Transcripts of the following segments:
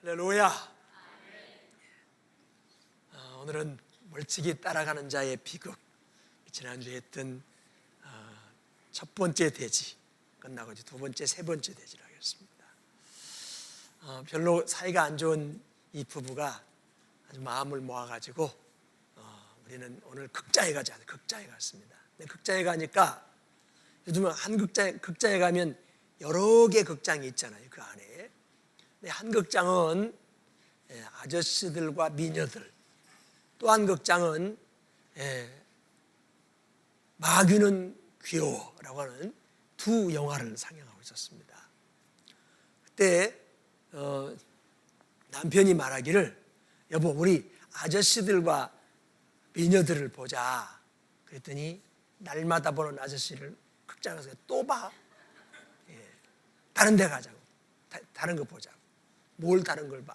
할렐루야. 오늘은 멀찍이 따라가는 자의 비극, 지난주에 했던 첫 번째 대지 끝나고 이제 두 번째, 세 번째 대지를 하겠습니다. 별로 사이가 안 좋은 이 부부가 아주 마음을 모아가지고 우리는 오늘 극장에 가자. 극장에 갔습니다. 근데 극장에 가니까 요즘 한 극장에 가면 여러 개 극장이 있잖아요. 그 안에. 근데 한 극장은 아저씨들과 미녀들, 또 한 극장은 마귀는 귀여워라고 하는 두 영화를 상영하고 있었습니다. 그때 남편이 말하기를, 여보 우리 아저씨들과 미녀들을 보자. 그랬더니 날마다 보는 아저씨를 극장에서 또 봐. 다른 데 가자고. 다른 거 보자고. 뭘 다른 걸 봐.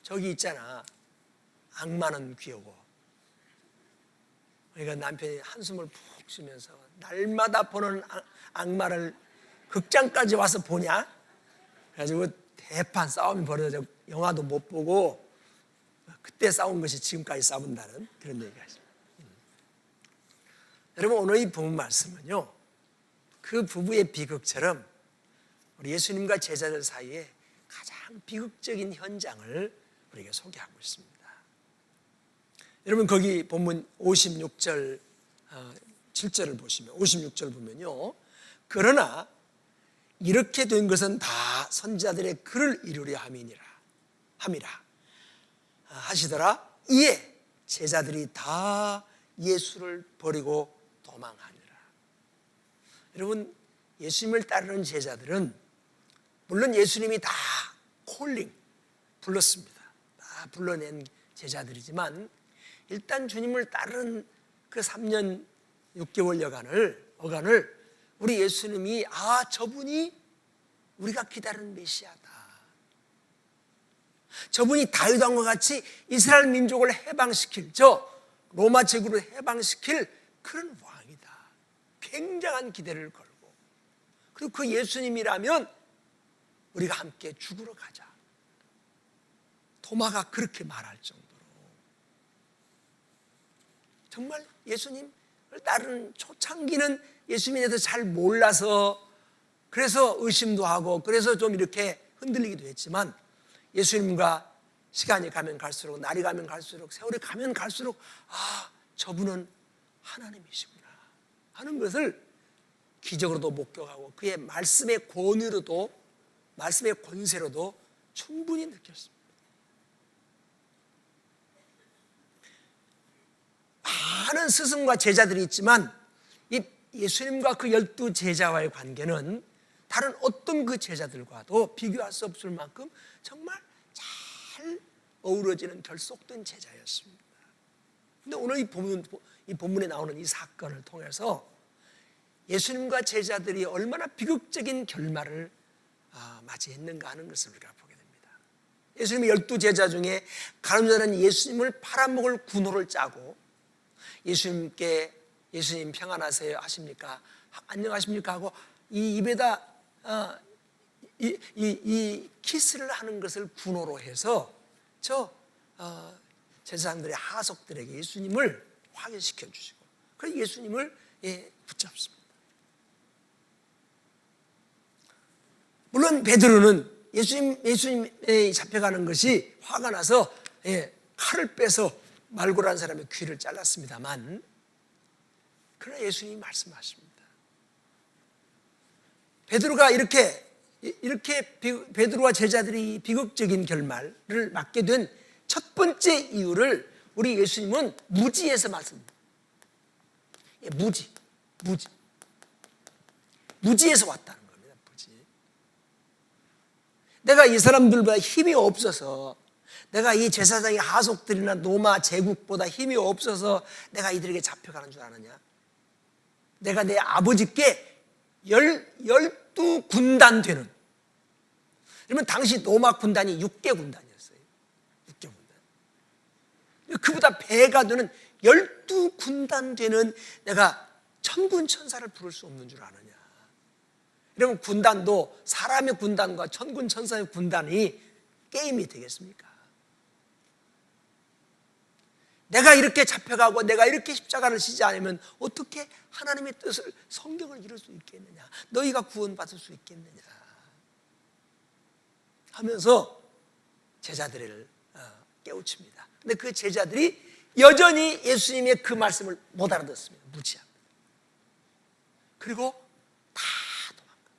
저기 있잖아. 악마는 귀여워. 그러니까 남편이 한숨을 푹 쉬면서 날마다 보는 악마를 극장까지 와서 보냐? 그래가지고 대판 싸움이 벌어져 영화도 못 보고 그때 싸운 것이 지금까지 싸운다는 그런 얘기가 있습니다. 여러분 오늘 이 부분 말씀은요, 그 부부의 비극처럼 우리 예수님과 제자들 사이에 가장 비극적인 현장을 우리에게 소개하고 있습니다. 여러분 거기 본문 56절 7절을 보시면 56절 보면요, 그러나 이렇게 된 것은 다 선지자들의 글을 이루려 함이라 하시더라. 이에 제자들이 다 예수를 버리고 도망하니라. 여러분 예수님을 따르는 제자들은 물론 예수님이 다 불렀습니다. 다 불러낸 제자들이지만 일단 주님을 따르는 그 3년 6개월 어간을 우리 예수님이 저분이 우리가 기다리는 메시아다. 저분이 다윗 왕과 같이 이스라엘 민족을 해방시킬, 로마 제국을 해방시킬 그런 왕이다. 굉장한 기대를 걸고, 그리고 그 예수님이라면 우리가 함께 죽으러 가자. 토마가 그렇게 말할 정도로 정말 예수님을 따르는 초창기는 예수님에 대해서 잘 몰라서 그래서 의심도 하고 그래서 좀 이렇게 흔들리기도 했지만, 예수님과 시간이 가면 갈수록, 날이 가면 갈수록, 세월이 가면 갈수록 저분은 하나님이시구나 하는 것을 기적으로도 목격하고 그의 말씀의 권위로도, 말씀의 권세로도 충분히 느꼈습니다. 많은 스승과 제자들이 있지만 이 예수님과 그 12 제자와의 관계는 다른 어떤 그 제자들과도 비교할 수 없을 만큼 정말 잘 어우러지는 결속된 제자였습니다. 그런데 오늘 이 본문에 나오는 이 사건을 통해서 예수님과 제자들이 얼마나 비극적인 결말을 맞이했는가 하는 것을 우리가 보게 됩니다. 예수님의 12 제자 중에 가늠자는 예수님을 팔아먹을 군호를 짜고 예수님께 예수님 평안하세요 하십니까? 안녕하십니까? 하고 이 입에다 이 키스를 하는 것을 군호로 해서 제사장들의 하속들에게 예수님을 확인시켜 주시고, 그래서 예수님을 붙잡습니다. 물론 베드로는 예수님에 잡혀가는 것이 화가 나서 칼을 빼서 말고라는 사람의 귀를 잘랐습니다만, 그러나 예수님이 말씀하십니다. 베드로가 이렇게 베드로와 제자들이 비극적인 결말을 맞게 된 첫 번째 이유를 우리 예수님은 무지에서 말씀합니다. 무지에서 왔다는 겁니다. 내가 이 사람들보다 힘이 없어서, 내가 이 제사장의 하속들이나 로마 제국보다 힘이 없어서 내가 이들에게 잡혀가는 줄 아느냐? 내가 내 아버지께 12군단 되는, 그러면 당시 로마 군단이 6개 군단이었어요. 6개 군단. 그보다 배가 되는 12군단 되는 내가 천군 천사를 부를 수 없는 줄 아느냐? 여러분 군단도 사람의 군단과 천군 천사의 군단이 게임이 되겠습니까? 내가 이렇게 잡혀가고 내가 이렇게 십자가를 지지 않으면 어떻게 하나님의 뜻을, 성경을 이룰 수 있겠느냐, 너희가 구원받을 수 있겠느냐 하면서 제자들을 깨우칩니다. 근데 그 제자들이 여전히 예수님의 그 말씀을 못 알아듣습니다. 무지합니다. 그리고 다 도망가요.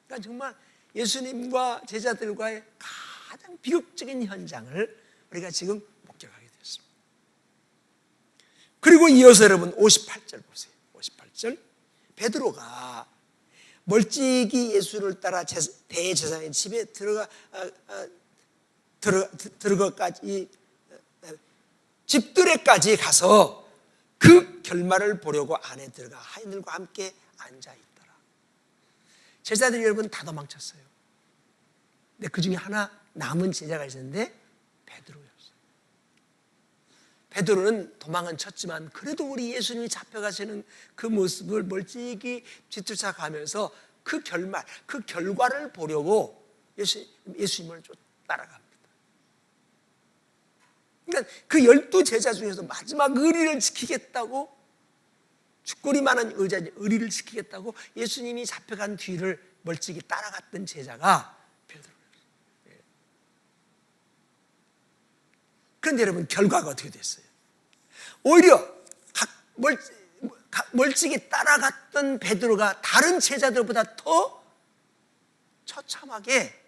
그러니까 정말 예수님과 제자들과의 가장 비극적인 현장을 우리가 지금 목격하게 됐습니다. 그리고 이어서 여러분 58절 보세요. 58절, 베드로가 멀찍이 예수를 따라 대제사장의 집에 들어가까지, 집들에까지 가서 그 결말을 보려고 안에 들어가 하인들과 함께 앉아 있더라. 제자들이 여러분 다 도망쳤어요. 근데 그 중에 하나 남은 제자가 있었는데 베드로였어요. 베드로는 도망은 쳤지만 그래도 우리 예수님이 잡혀가시는 그 모습을 멀찍이 뒤쫓아가면서 그 결말, 그 결과를 보려고 예수님을 따라갑니다. 그러니까 그 12제자 중에서 마지막 의리를 지키겠다고, 죽거리 많은 의리를 지키겠다고 예수님이 잡혀간 뒤를 멀찍이 따라갔던 제자가 베드로였어요. 그런데 여러분 결과가 어떻게 됐어요? 오히려 멀찍이 따라갔던 베드로가 다른 제자들보다 더 처참하게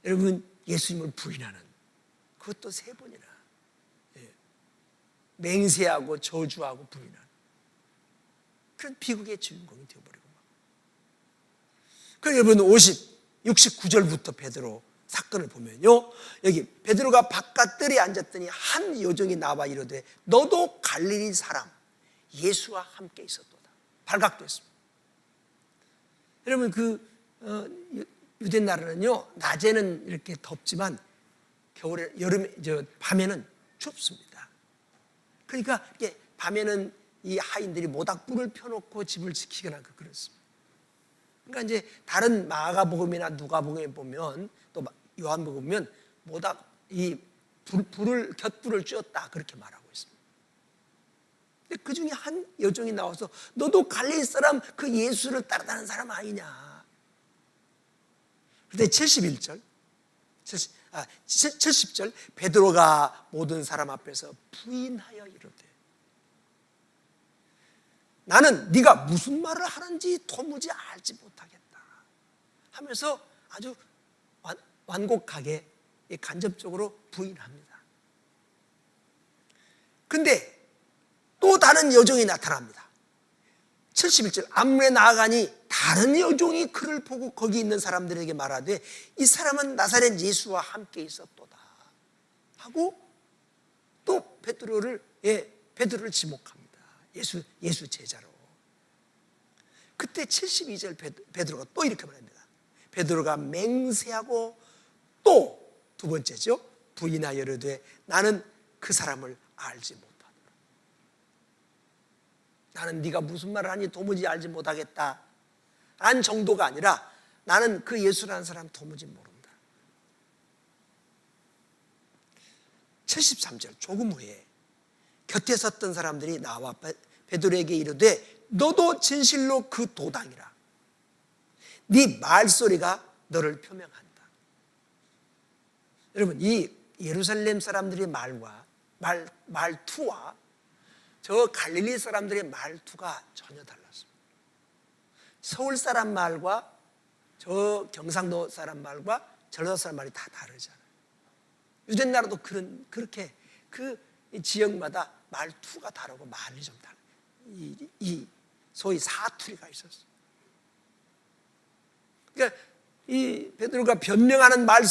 여러분 예수님을 부인하는, 그것도 3번이나 맹세하고 저주하고 부인하는 그런 비극의 주인공이 되어버리고 막. 그럼 여러분 69절부터 베드로 사건을 보면요, 여기 베드로가 바깥들에 앉았더니 한 여종이 나와 이르되 너도 갈릴리 사람 예수와 함께 있었도다. 발각됐습니다. 여러분 유대 나라는요, 낮에는 이렇게 덥지만 밤에는 춥습니다. 그러니까 이게 밤에는 이 하인들이 모닥불을 펴놓고 집을 지키거나 그렇습니다. 그러니까 이제 다른 마가복음이나 누가복음에 보면, 또 요한복음 보면 곁불을 쬐었다 그렇게 말하고 있습니다. 근데 그 중에 한 여종이 나와서 너도 갈릴리 사람 그 예수를 따라다니는 사람 아니냐. 그런데 70절 베드로가 모든 사람 앞에서 부인하여 이르되 나는 네가 무슨 말을 하는지 도무지 알지 못하겠다 하면서 아주 완곡하게 간접적으로 부인합니다. 그런데 또 다른 여종이 나타납니다. 71절 앞문에 나아가니 다른 여종이 그를 보고 거기 있는 사람들에게 말하되 이 사람은 나사렛 예수와 함께 있었도다 하고 또 베드로를 지목합니다. 예수 제자로. 그때 72절 베드로가 또 이렇게 말합니다. 베드로가 맹세하고 또 두 번째죠, 부인하여 이르되 나는 그 사람을 알지 못하노라. 나는 네가 무슨 말을 하니 도무지 알지 못하겠다 란 정도가 아니라 나는 그 예수라는 사람 도무지 모른다. 73절 조금 후에 곁에 섰던 사람들이 나와 베드로에게 이르되 너도 진실로 그 도당이라. 네 말소리가 너를 표명한다. 여러분 이 예루살렘 사람들의 말투와 저 갈릴리 사람들의 말투가 전혀 달랐습니다. 서울 사람 말과 저 경상도 사람 말과 전라도 사람 말이 다 다르잖아요. 유대 나라도 그렇게 그 지역마다 말투가 다르고 말이 좀 달라요. 이 소위 사투리가 있었어요. 그러니까 이 베드로가 변명하는 말에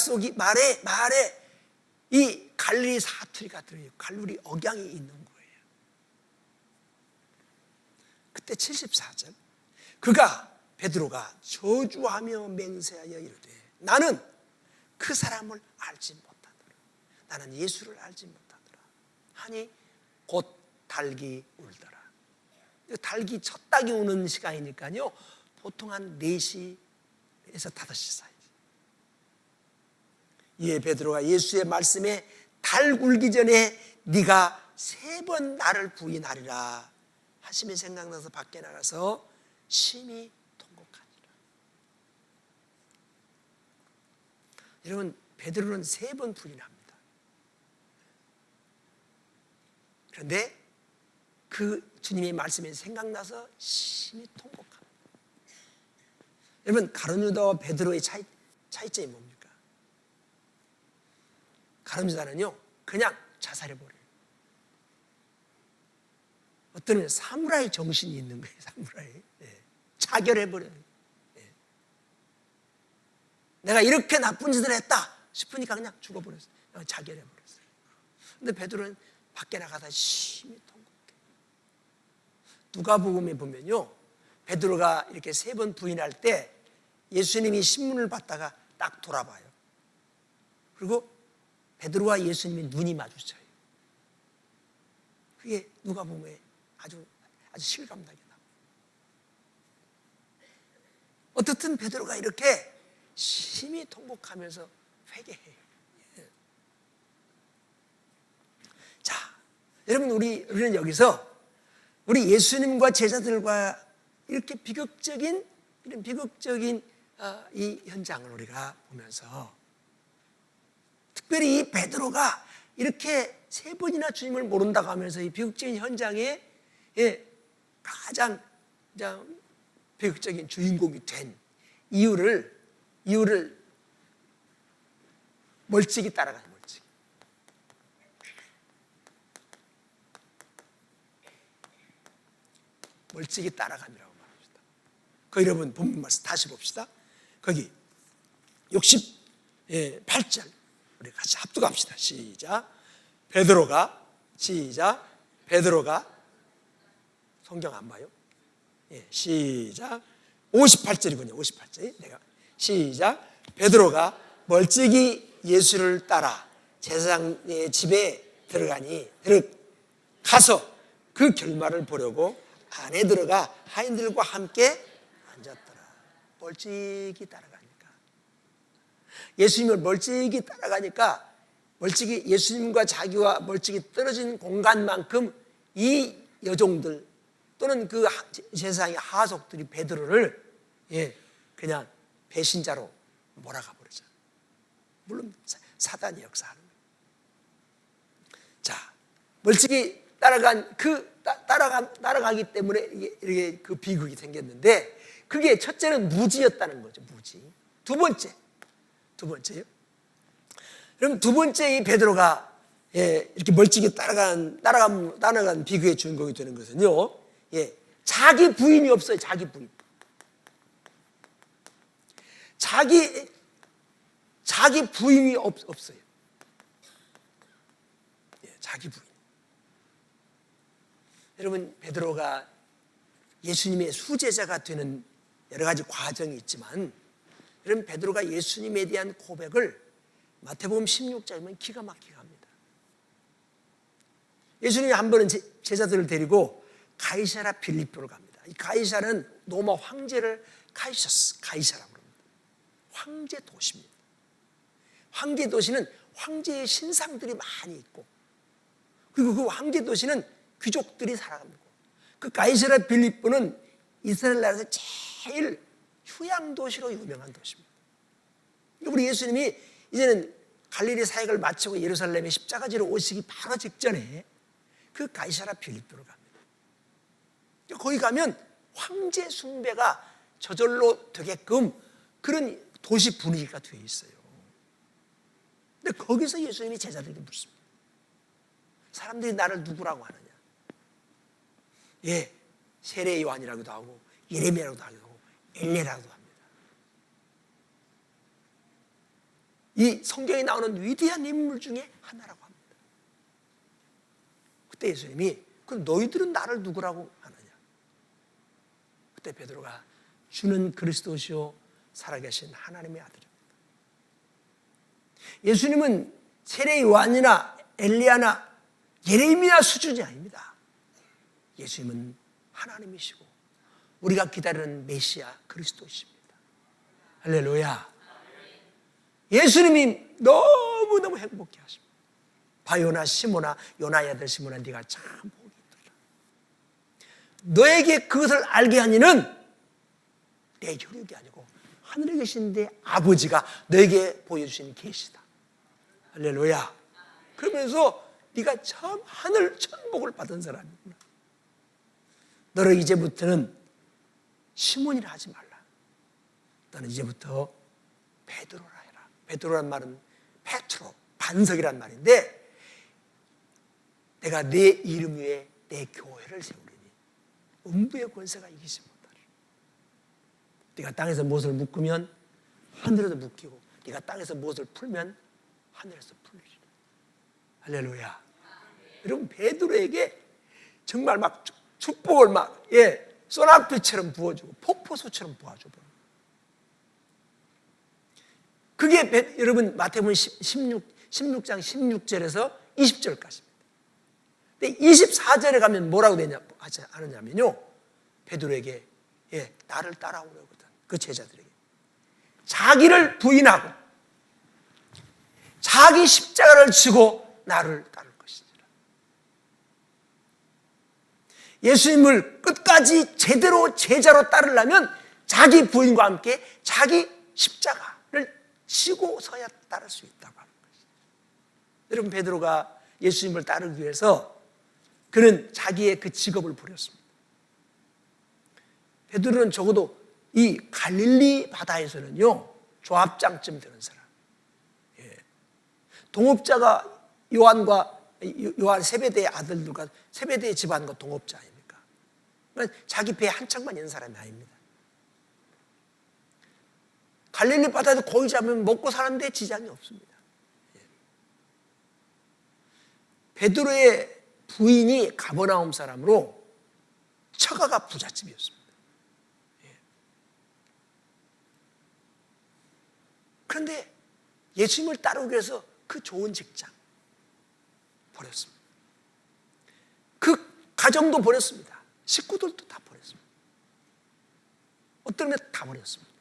이 갈릴리 사투리가 들어있고 갈릴리 억양이 있는 거예요. 그때 74절 베드로가 저주하며 맹세하여 이르되 나는 그 사람을 알지 못하더라. 나는 예수를 알지 못하더라 하니 곧 닭이 울더라. 닭이 첫 닭이 우는 시간이니까요, 보통 한 4시에서 5시 사이. 이에 베드로가 예수의 말씀에 달 굴기 전에 네가 3번 나를 부인하리라 하심이 생각나서 밖에 나가서 심히 통곡하니라. 여러분, 베드로는 3번 부인합니다. 그런데 그 주님의 말씀이 생각나서 심히 통곡합니다. 여러분, 가룟 유다와 베드로의 차이점이 뭡니까? 가룟 유다는요 그냥 자살해버려요. 어떤 사무라이 정신이 있는 거예요. 사무라이. 자결해버려요. 내가 이렇게 나쁜 짓을 했다 싶으니까 그냥 죽어버렸어요. 자결해버렸어요. 근데 베드로는 밖에 나가다 심히 통곡해. 누가복음에 보면요, 베드로가 이렇게 3번 부인할 때 예수님이 신문을 받다가 딱 돌아봐요. 그리고 베드로와 예수님이 눈이 마주쳐요. 그게 누가복음에 아주 실감나게 나와요. 어떻든 베드로가 이렇게 심히 통곡하면서 회개해요. 자, 여러분, 우리는 여기서 우리 예수님과 제자들과 이렇게 비극적인 이 현장을 우리가 보면서, 특별히 이 베드로가 이렇게 3번이나 주님을 모른다고 하면서 이 비극적인 현장에 가장 비극적인 주인공이 된 이유를 멀찍이 따라가는, 멀찍이 따라감이라고 말합니다. 그 여러분 본문 말씀 다시 봅시다. 거기 68절 우리 같이 합독합시다. 시작. 베드로가 성경 안 봐요? 시작. 58절이군요. 58절. 내가 시작. 베드로가 멀찍이 예수를 따라 제사장의 집에 가서 그 결말을 보려고 안에 들어가 하인들과 함께 앉았더라. 멀찍이 따라가니까, 예수님을 멀찍이 따라가니까, 멀찍이 예수님과 자기와 멀찍이 떨어진 공간만큼 이 여종들 또는 그 제사장의 하속들이 베드로를 그냥 배신자로 몰아가 버리죠. 물론 사단이 역사하는 거예요. 자, 멀찍이 따라가기 때문에 이게 그 비극이 생겼는데, 그게 첫째는 무지였다는 거죠. 무지. 두 번째요. 그럼 두 번째 이 베드로가 이렇게 멀찍이 따라간 비극의 주인공이 되는 것은요, 자기 부인이 없어요. 자기 부인. 자기 부인이 없어요. 자기 부인. 여러분, 베드로가 예수님의 수제자가 되는 여러 가지 과정이 있지만, 여러분, 베드로가 예수님에 대한 고백을 마태복음 16장이면 기가 막히게 합니다. 예수님이 한 번은 제자들을 데리고 가이사라 빌립보로 갑니다. 이 가이사라는 로마 황제를 가이사라고 합니다. 황제 도시입니다. 황제 도시는 황제의 신상들이 많이 있고, 그리고 그 황제 도시는 귀족들이 살아갑니다. 그 가이사라 빌립보는 이스라엘 나라에서 제일 휴양 도시로 유명한 도시입니다. 우리 예수님이 이제는 갈릴리 사역을 마치고 예루살렘에 십자가지로 오시기 바로 직전에 그 가이사라 빌립보로 갑니다. 거기 가면 황제 숭배가 저절로 되게끔 그런 도시 분위기가 되어 있어요. 근데 거기서 예수님이 제자들에게 묻습니다. 사람들이 나를 누구라고 하느냐? 세례 요한이라고도 하고 예레미야라고도 하고 엘레라고도 합니다. 이 성경에 나오는 위대한 인물 중에 하나라고 합니다. 그때 예수님이 그럼 너희들은 나를 누구라고 하느냐? 그때 베드로가 주는 그리스도시요 살아계신 하나님의 아들입니다. 예수님은 세례 요한이나 엘리야나 예레미야 수준이 아닙니다. 예수님은 하나님이시고 우리가 기다리는 메시아 그리스도이십니다. 할렐루야. 예수님이 너무너무 행복해 하십니다. 바요나 시몬아, 요나의 아들 시몬아, 네가 참 복이 있도다. 너에게 그것을 알게 하니는 내 혈육이 아니고 하늘에 계신 내 아버지가 너에게 보여주신 계시다. 할렐루야. 그러면서 네가 참 하늘 천복을 받은 사람이구나. 너를 이제부터는 시몬이라 하지 말라. 너는 이제부터 베드로라 해라. 베드로란 말은 페트로, 반석이란 말인데, 내가 내 이름 위에 내 교회를 세우리니 음부의 권세가 이기지 못하리라. 네가 땅에서 무엇을 묶으면 하늘에서 묶이고, 네가 땅에서 무엇을 풀면 하늘에서 풀리리라. 할렐루야. 여러분, 베드로에게 정말 막 축복을 막 소낙비처럼 부어주고 폭포수처럼 부어주고, 그게 여러분 마태복음 16장 16절에서 20절까지입니다. 근데 24절에 가면 뭐라고 하느냐면요, 베드로에게 나를 따라오려거든. 그 제자들에게 자기를 부인하고 자기 십자가를 지고 나를 따를 것이니라. 예수님을 끝까지 제대로 제자로 따르려면 자기 부인과 함께 자기 십자가를 지고 서야 따를 수 있다고 하는 것이죠. 여러분, 베드로가 예수님을 따르기 위해서 그는 자기의 그 직업을 버렸습니다. 베드로는 적어도 이 갈릴리 바다에서는요, 조합장쯤 되는 사람. 동업자가 요한 세베대의 아들들과 세베대의 집안과 동업자 아닙니까? 그러니까 자기 배에 한 척만 있는 사람이 아닙니다. 갈릴리 바다에서 고기 잡으면 먹고 사는데 지장이 없습니다. 베드로의 부인이 가버나움 사람으로 처가가 부잣집이었습니다. 그런데 예수님을 따르기 위해서 그 좋은 직장 버렸습니다. 그 가정도 버렸습니다. 식구들도 다 버렸습니다. 어떤 면 다 버렸습니다.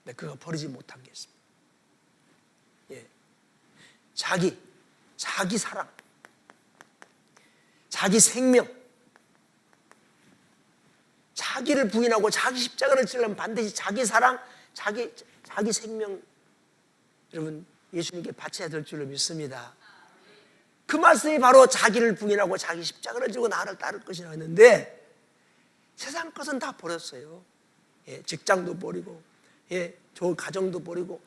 근데 그거 버리지 못한 게 있습니다. 자기 사랑, 자기 생명, 자기를 부인하고 자기 십자가를 지려면 반드시 자기 사랑, 자기 생명, 여러분, 예수님께 바쳐야 될 줄로 믿습니다. 그 말씀이 바로 자기를 부인하고 자기 십자가를 지고 나를 따를 것이라 했는데, 세상 것은 다 버렸어요. 직장도 버리고, 좋은 가정도 버리고,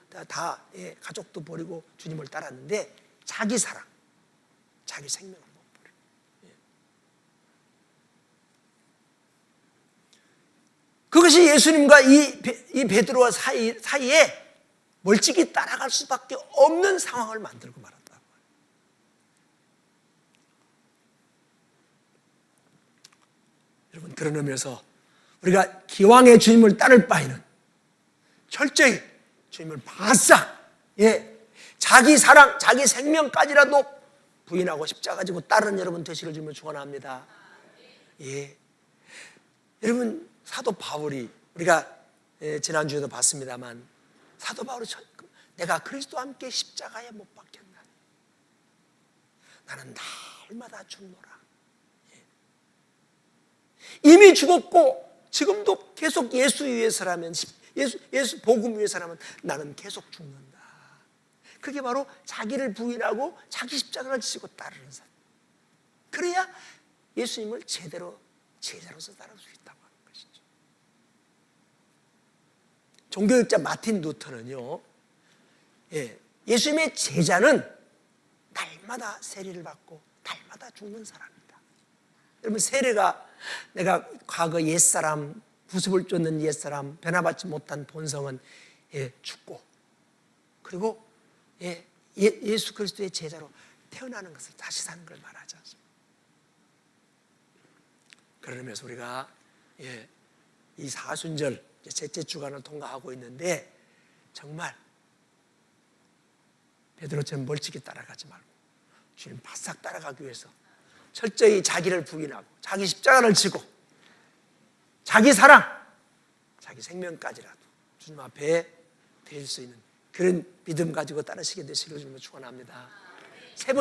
가족도 버리고 주님을 따랐는데, 자기 사랑, 자기 생명을 못 버려요. 그것이 예수님과 이 베드로와 사이에 멀찍이 따라갈 수밖에 없는 상황을 만들고 말았다고. 여러분, 그런 의미에서 우리가 기왕의 주님을 따를 바에는 철저히 주님을 바싹, 자기 사랑, 자기 생명까지라도 부인하고 십자가 지고 따르는 여러분 되시길 주님을 축원합니다. 여러분, 사도 바울이, 우리가 지난주에도 봤습니다만, 사도 바울이 내가 그리스도와 함께 십자가에 못 박혔나니 나는 날마다 죽노라. 이미 죽었고 지금도 계속 예수 위해서라면, 예수 복음 위해서라면 나는 계속 죽는다. 그게 바로 자기를 부인하고 자기 십자가를 지고 따르는 사람. 그래야 예수님을 제대로 제자로서 따를 수 있다고 하는 것이죠. 종교학자 마틴 루터는요, 예수님의 제자는 날마다 세례를 받고 날마다 죽는 사람이다. 여러분, 세례가 내가 과거 옛사람, 구습을 쫓는 옛사람, 변화받지 못한 본성은 죽고, 그리고 예수 그리스도의 제자로 태어나는 것을 다시 사는 걸 말하지 않습니까? 그러면서 우리가 이 사순절 셋째 주간을 통과하고 있는데, 정말 베드로처럼 멀찍이 따라가지 말고 주님 바싹 따라가기 위해서 철저히 자기를 부인하고 자기 십자가를 지고 자기 사랑, 자기 생명까지라도 주님 앞에 될 수 있는 그런 믿음 가지고 따르시게 되시기를 주님을 축원합니다. 세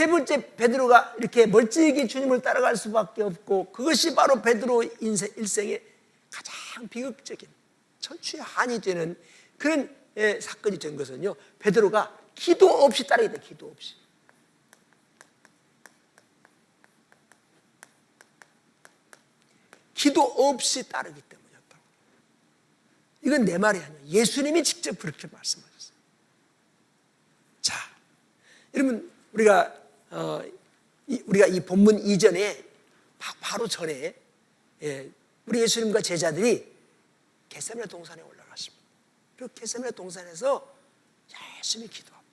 번째 베드로가 이렇게 멀찍이 주님을 따라갈 수밖에 없고, 그것이 바로 베드로 일생의 가장 비극적인 천추의 한이 되는 그런 사건이 된 것은요, 베드로가 기도 없이 따르게 돼. 기도 없이. 기도 없이 따르기 때문이었다고. 이건 내 말이 아니에요. 예수님이 직접 그렇게 말씀하셨어요. 자, 여러분, 우리가 이 본문 이전에 바로 전에 우리 예수님과 제자들이 겟세마네 동산에 올라가십니다. 그리고 겟세마네 동산에서 열심히 기도합니다.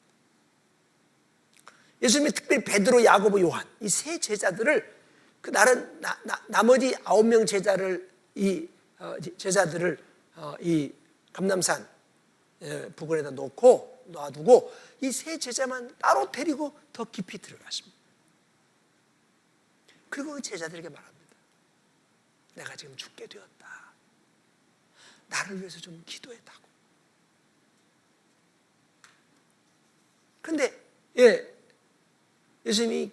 예수님이 특별히 베드로, 야고보, 요한 이 세 제자들을 그 나머지 9명 제자들을 이 감람산 부근에다 놔두고 이 세 제자만 따로 데리고 더 깊이 들어가십니다. 그리고 그 제자들에게 말합니다. 내가 지금 죽게 되었다. 나를 위해서 좀 기도해달라고. 그런데 예수님이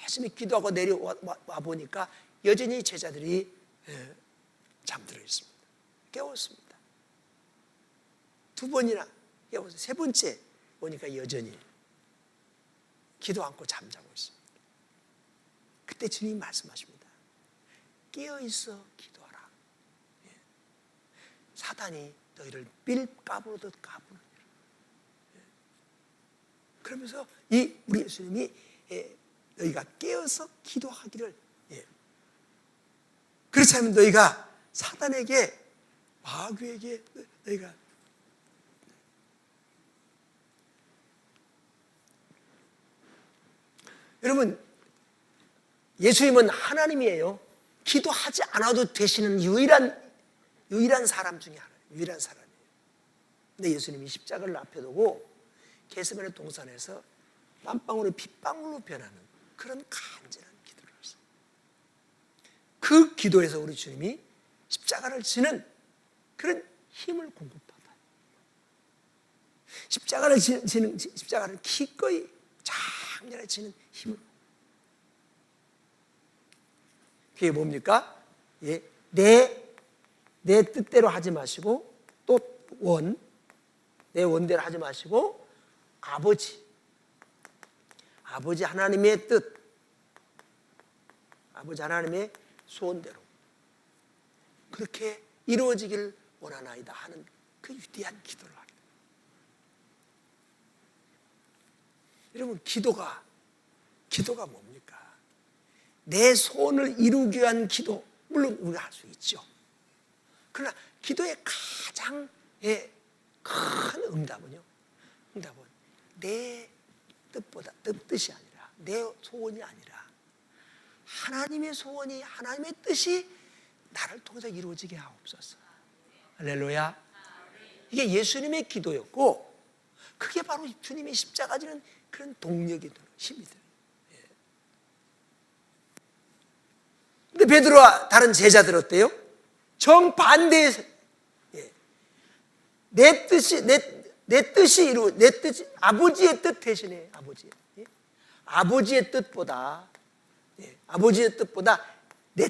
열심히 기도하고 내려와 보니까 여전히 제자들이 잠들어 있습니다. 깨웠습니다. 2번이나 깨워서 3번째 보니까 여전히 기도 않고 잠자고 있습니다. 그때 주님이 말씀하십니다. 깨어있어 기도하라. 사단이 너희를 밀가부르듯 까부르니라. 그러면서 우리 예수님이 너희가 깨어서 기도하기를, 그렇지 않으면 너희가 사단에게, 마귀에게 너희가, 여러분, 예수님은 하나님이에요. 기도하지 않아도 되시는 유일한 사람 중에 하나예요. 유일한 사람이에요. 근데 예수님이 십자가를 앞에 두고 겟세마네 동산에서 땀방울이 핏방울로 변하는 그런 간절한 기도를 했어요. 그 기도에서 우리 주님이 십자가를 지는 그런 힘을 공급받아요. 십자가를 기꺼이 장렬하게 지는 힘을. 그게 뭡니까? 내 뜻대로 하지 마시고, 또 내 원대로 하지 마시고, 아버지 하나님의 뜻, 아버지 하나님의 소원대로 그렇게 이루어지길 원하나이다 하는 그 위대한 기도를 하게 됩니다. 여러분, 기도가 뭡니까? 내 소원을 이루기 위한 기도, 물론 우리가 할 수 있죠. 그러나 기도의 가장 큰 응답은 내 뜻이 아니라, 내 소원이 아니라 하나님의 소원이, 하나님의 뜻이 나를 통해서 이루어지게 하옵소서. 할렐루야. 이게 예수님의 기도였고, 그게 바로 주님의 십자가 지는 그런 동력이 되는 힘이 되는. 근데 베드로와 다른 제자들 어때요? 정반대의, 내 뜻이 아버지의 뜻 대신에 아버지의 뜻보다 내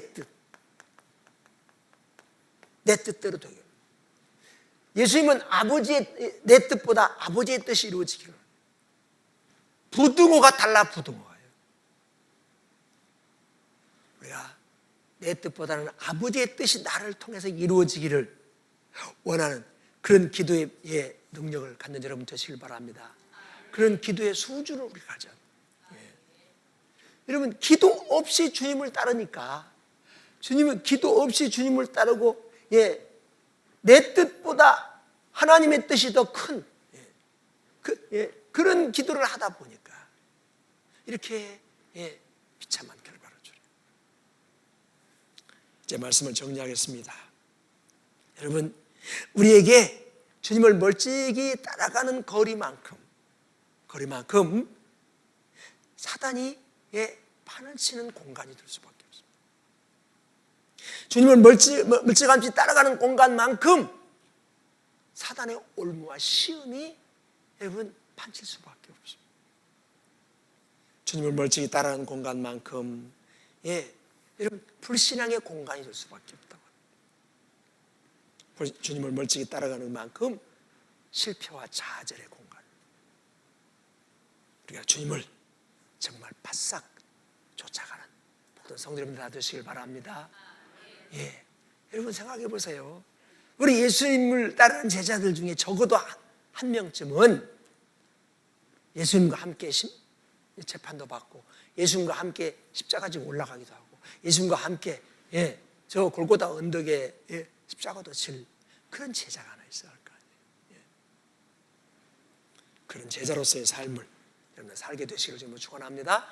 뜻대로 되게. 예수님은 내 뜻보다 아버지의 뜻이 이루어지기를. 부등호가 달라, 부등호예요. 우리가 내 뜻보다는 아버지의 뜻이 나를 통해서 이루어지기를 원하는 그런 기도의 능력을 갖는 여러분 되시길 바랍니다. 그런 기도의 수준을 우리 가져. 여러분, 기도 없이 주님을 따르니까, 기도 없이 주님을 따르고, 내 뜻보다 하나님의 뜻이 더 큰 그런 기도를 하다 보니까 이렇게 비참한 결과를 주려. 이제 말씀을 정리하겠습니다. 여러분, 우리에게 주님을 멀찍이 따라가는 거리만큼 사단이 판을 치는 공간이 될 수밖에 없습니다. 주님을 멀찌감치 따라가는 공간만큼 사단의 올무와 시험이 여러분 판칠 수밖에 없습니다. 주님을 멀찍이 따라가는 공간만큼 여러분 불신앙의 공간이 될 수밖에 없다고. 주님을 멀찍이 따라가는 만큼 실패와 좌절의 공간. 우리가 주님을 정말 바싹 쫓아가는 모든 성도 여러분들 다 되시길 바랍니다. 여러분 생각해 보세요. 우리 예수님을 따르는 제자들 중에 적어도 한 명쯤은 예수님과 함께 재판도 받고 예수님과 함께 십자가 지고 올라가기도 하고 예수님과 함께 저 골고다 언덕에 십자가도 질 그런 제자가 하나 있어야 할 거 아니에요. 그런 제자로서의 삶을 여러분 살게 되시기를 좀 축원합니다.